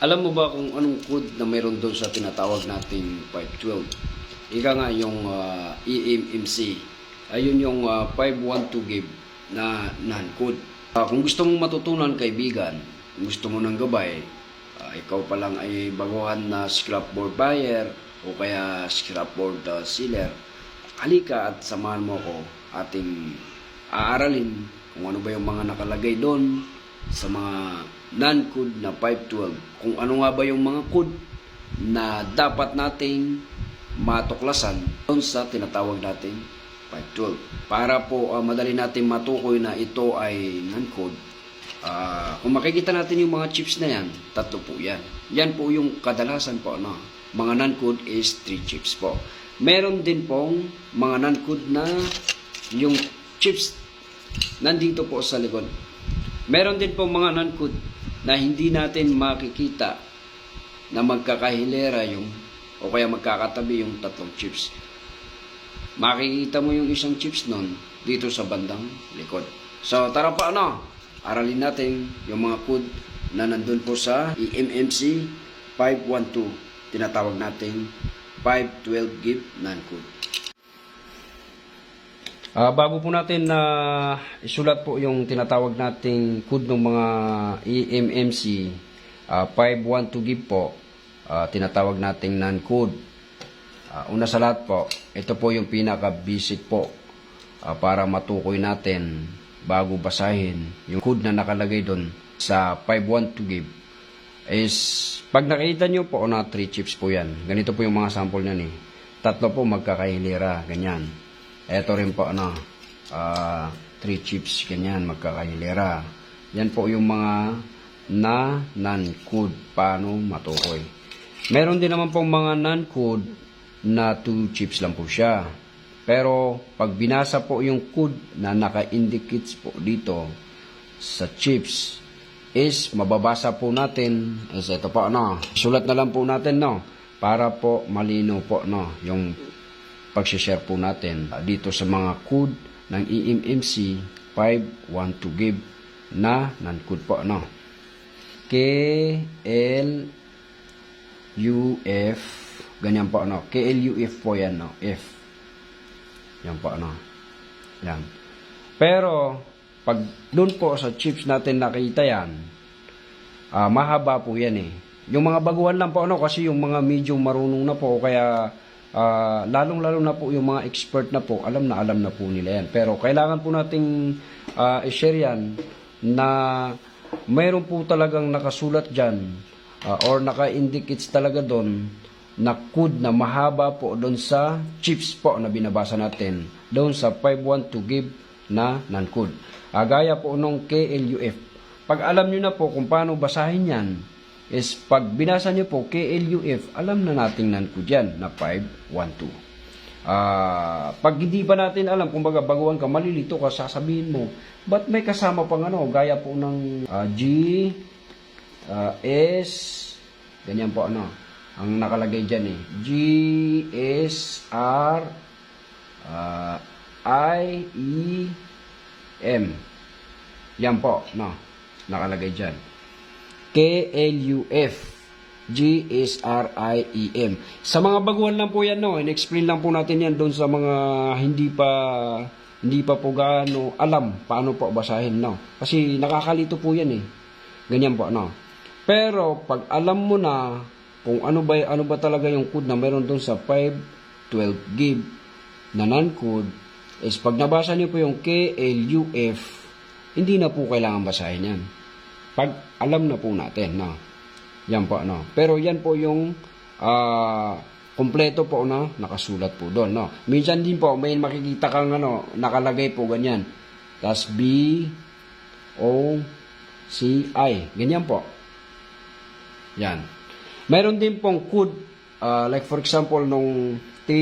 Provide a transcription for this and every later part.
Alam mo ba kung anong code na mayroon doon sa tinatawag nating 512? Ika nga yung EMMC. Ayun yung 512 gig na non-code. Kung gusto mong matutunan kaibigan, kung gusto mo ng gabay, ikaw pa lang ay baguhan na scrapboard buyer o kaya scrapboard seller, halika at samahan mo ko ating aaralin kung ano ba yung mga nakalagay doon sa mga non-code na 512. Kung ano nga ba yung mga code na dapat nating matuklasan doon sa tinatawag nating 512. Para po madali natin matukoy na ito ay non-code. Kung makikita natin yung mga chips na yan, tatlo po yan. Yan po yung kadalasan po, no? Mga non-code is 3 chips po. Meron din pong mga non-code na yung chips nandito po sa likod. Meron din pong mga non-code na hindi natin makikita na magkakahilera yung o kaya magkakatabi yung tatlong chips. Makikita mo yung isang chips nun dito sa bandang likod. So tara pa aralin natin yung mga code na nandun po sa EMMC 512. Tinatawag natin 512 gig non-code. Bago po natin na isulat po yung tinatawag nating code ng mga EMMC 512 gig po, tinatawag nating non-code. Una sa lahat po, ito po yung pinaka-basic po para matukoy natin bago basahin yung code na nakalagay doon sa 512 gig is pag nakita nyo po na 3 chips po yan. Ganito po yung mga sample nyan eh. Tatlo po magkakahilera, ganyan. Ito rin po 3 chips, ganyan, magkakahilera. Yan po yung mga na non-code, paano matukoy. Meron din naman pong mga non-code na 2 chips lang po siya. Pero pag binasa po yung code na naka-indicates po dito sa chips is mababasa po natin is ito po sulat na lang po natin para po malino po yung pag-share po natin dito sa mga code ng EMMC 512 gig na non-code po KLUF ganyan po KLUF po yan F yan po yan. Pero pag doon po sa chips natin nakita yan mahaba po yan yung mga baguhan lang po kasi yung mga medyo marunong na po kaya lalong-lalo na po yung mga expert na po, alam na po nila yan. Pero kailangan po nating i-share yan na mayroon po talagang nakasulat dyan or naka-indicates talaga doon na code na mahaba po doon sa chips po na binabasa natin doon sa 512 gig na non-code. Gaya po nung KLUF. Pag alam nyo na po kung paano basahin yan, is pag binasa nyo po KLUF, alam na natin non-code yan na 512. Pag hindi ba natin alam, kung baguhan ka, malilito ka, sasabihin mo, ba't may kasama pang gaya po ng G, S, ganyan po ang nakalagay dyan G, S, R, I, E, M. Yan po, nakalagay dyan. KLUF GSRIEM. Sa mga baguhan lang po yan in-explain lang po natin yan doon sa mga hindi pa po gaano alam paano po basahin kasi nakakalito po yan ganyan po pero pag alam mo na kung ano ba talaga yung code na meron doon sa 512 gig na non-code is pag nabasa niyo po yung KLUF hindi na po kailangan basahin yan pag alam na po natin yan po pero yan po yung kompleto po nakasulat po doon minsan din po may makikita kang nakalagay po ganyan tas B O C I ganyan po yan meron din pong code like for example nung T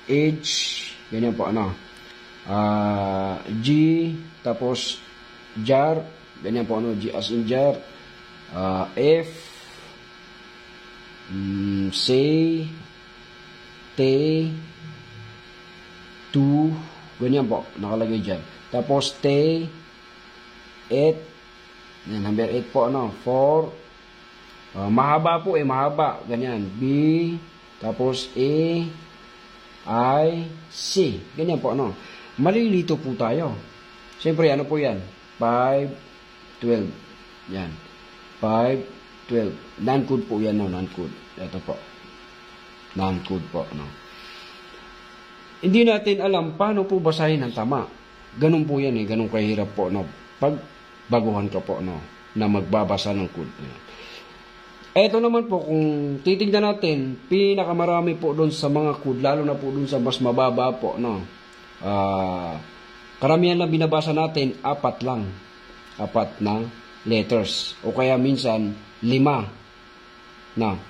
H ganyan po G tapos jar ganyan po G as in jar F C T 2 ganyan po nakalagay dyan tapos T 8 number 8 po 4 Mahaba po mahaba. Ganyan. B, tapos A, I, C. Ganyan po, ano. Malilito po tayo. Siyempre, ano po yan? 5, 12. Yan. 5, 12. Non-code po yan, no? Non-code. Ito po. Non-code po, no? Hindi natin alam paano po basahin ang tama. Ganun po yan, Ganun kahirap po, no? Pag baguhan ka po, no? Na magbabasa ng code. Ito naman po, kung titignan natin, pinakamarami po doon sa mga code, lalo na po doon sa mas mababa po, no? Karamihan na binabasa natin, 4 lang. 4 na letters. O kaya minsan, 5 na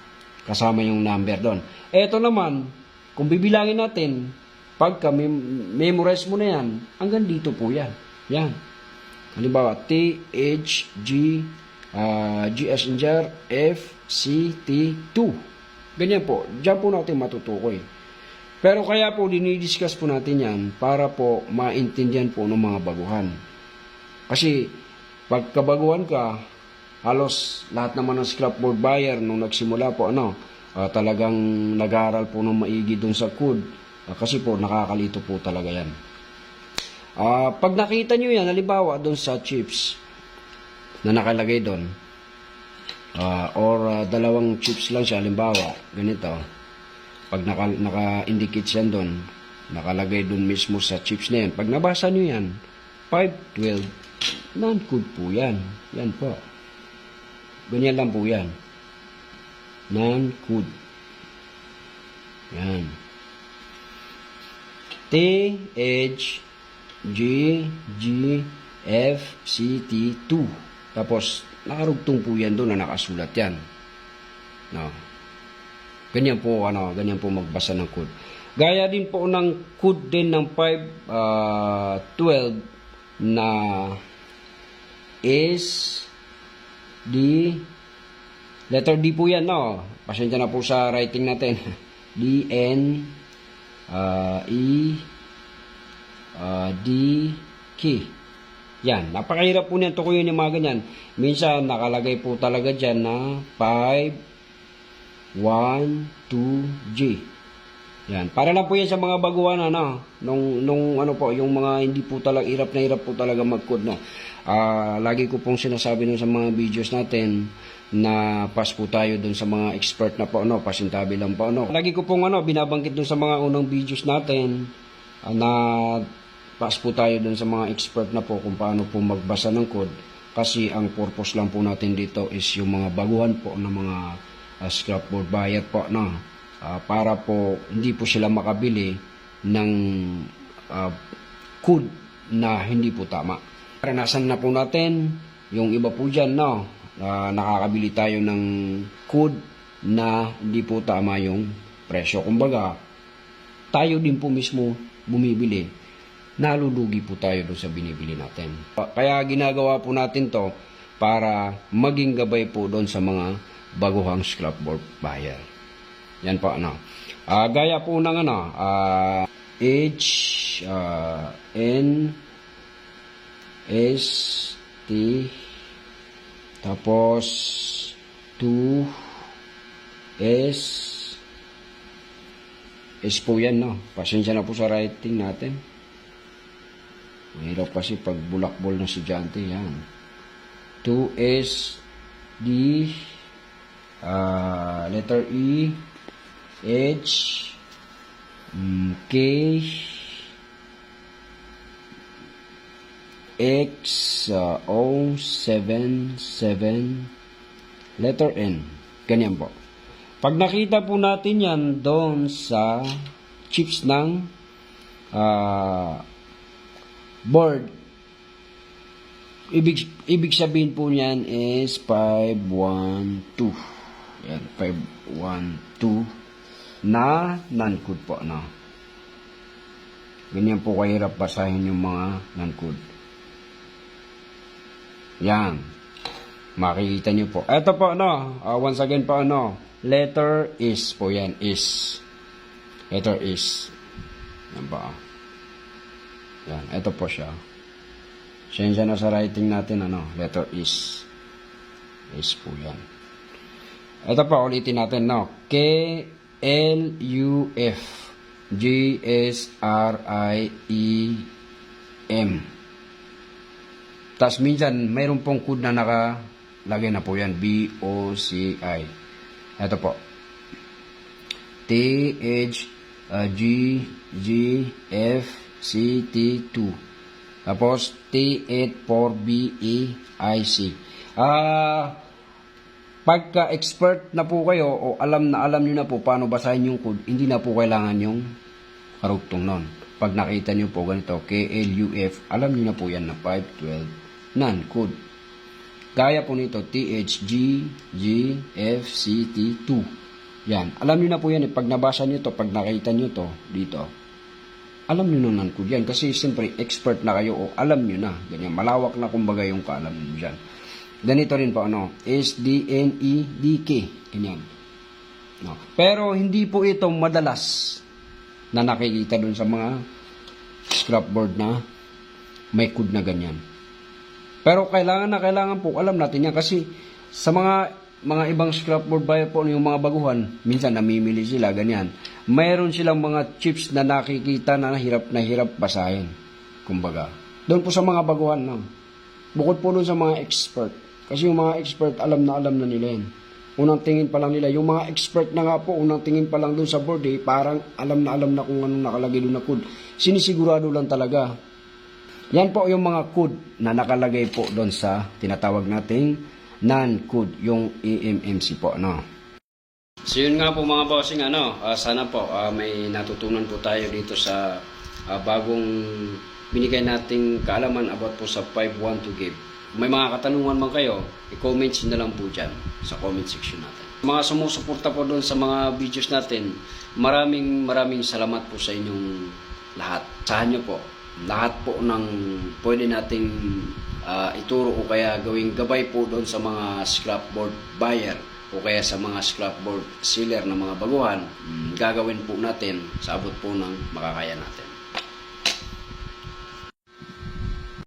kasama yung number doon. Ito naman, kung bibilangin natin, pagka memorize mo na yan, hanggang dito po yan. Yan. Halimbawa, T, H, G, G as in jar, F, C, T, 2. Ganyan po. Diyan po natin matutukoy. Pero kaya po, dinidiscuss po natin yan para po maintindihan po ng mga baguhan. Kasi, pagkabaguhan ka, halos lahat naman ng scrapboard buyer nung nagsimula po, talagang nag-aaral po ng maigi dun sa code. Kasi po, nakakalito po talaga yan. Pag nakita nyo yan, halimbawa dun sa chips na nakalagay doon, or dalawang chips lang siya, halimbawa, ganito, pag naka-indicate yan doon, nakalagay doon mismo sa chips na yan, pag nabasa nyo yan, 512, non-code po yan. Yan po. Ganyan lang po yan. Non-code. Yan. T, H, G, G, F, C, T, 2. Tapos, nakarugtong po yan doon na nakasulat yan. No. Ganyan po, ganyan po magbasa ng code. Gaya din po ng code din ng 512 na is D, letter D po yan, no? Pasensya na po sa writing natin. D, N, E, D, K. Yan, napakahirap po niyan tukuyin yung mga ganyan. Minsan, nakalagay po talaga dyan na 5, 1, 2, G. Yan, para lang po yan sa mga baguhan, nung po, yung mga hindi po talaga, hirap po talaga mag-code, no? Lagi ko pong sinasabi nun sa mga videos natin, na pass po tayo dun sa mga expert na po, pasintabi lang po, Lagi ko pong, binabanggit dun sa mga unang videos natin, na pass po tayo dun sa mga expert na po kung paano po magbasa ng code. Kasi ang purpose lang po natin dito is yung mga baguhan po ng mga scrapboard buyer po, para po hindi po sila makabili ng code na hindi po tama. Karanasan na po natin yung iba po dyan, nakakabili tayo ng code na hindi po tama yung presyo. Kumbaga, tayo din po mismo bumibili. Nalulugi po tayo doon sa binibili natin. Kaya ginagawa po natin to para maging gabay po doon sa mga baguhang scrapboard buyer. Yan po, gaya po ng H, N, S, T, tapos 2, S, S po yan, Pasensya na po sa writing natin. Mahirap kasi pag bulakbol ng estudyante, yan. 2S, D, letter E, H, K, X, O, 7, 7, letter N. Ganyan po. Pag nakita po natin yan doon sa chips ng board, ibig sabihin po niyan is 512. Yan, 512 na non-code po, Ganyan po kahirap basahin yung mga non-code. Yan. Makikita niyo po. Ito po, once again po, letter is po yan, is. Letter is. Yan ba, Yan, ito po siya. Sensya na sa writing natin, letter is. Is po yan. Ito pa, ulitin natin, no? KLUF GSRIEM. Tapos minsan, mayroon pong code na nakalagay na po yan. BOCI. Ito po. THGGFCT2. Tapos, T84BEIC. Pagka-expert na po kayo o alam nyo na po paano basahin yung code, hindi na po kailangan yung karugtong nun. Pag nakita nyo po ganito, KLUF, alam nyo na po yan na 512 non-code. Gaya po nito, THGGFCT2. Yan. Alam nyo na po yan. Pag nabasa nyo to, pag nakita nyo to, dito, alam nyo na non-code yan. Kasi siyempre, expert na kayo o alam nyo na. Ganyan. Malawak na kumbaga yung kaalam nyo dyan. Ganito rin po, SDNEDK. Ganyan. No. Pero hindi po ito madalas na nakikita dun sa mga scrapboard na may code na ganyan. Pero kailangan po, alam natin yan kasi sa mga ibang scrapboard buyer po, yung mga baguhan, minsan namimili sila, ganyan. Mayroon silang mga chips na nakikita na hirap basahin. Kumbaga. Doon po sa mga baguhan, no? Bukod po doon sa mga expert. Kasi yung mga expert, alam na nila yan. Unang tingin pa lang nila. Yung mga expert na nga po, unang tingin pa lang doon sa board, parang alam na kung anong nakalagay doon na code. Sinisigurado lang talaga. Yan po yung mga code na nakalagay po doon sa tinatawag nating non-code, yung eMMC po, no? So yun nga po mga bossing, sana po may natutunan po tayo dito sa bagong binigay nating kaalaman about po sa 512 Give. May mga katanungan man kayo, i-comment na lang po dyan sa comment section natin. Mga sumusuporta po doon sa mga videos natin, maraming salamat po sa inyong lahat. Sahan nyo po, lahat po ng pwede nating ituro o kaya gawing gabay po doon sa mga scrapboard buyer o kaya sa mga scrapboard seller na mga baguhan, gagawin po natin sa abot po ng makakaya natin.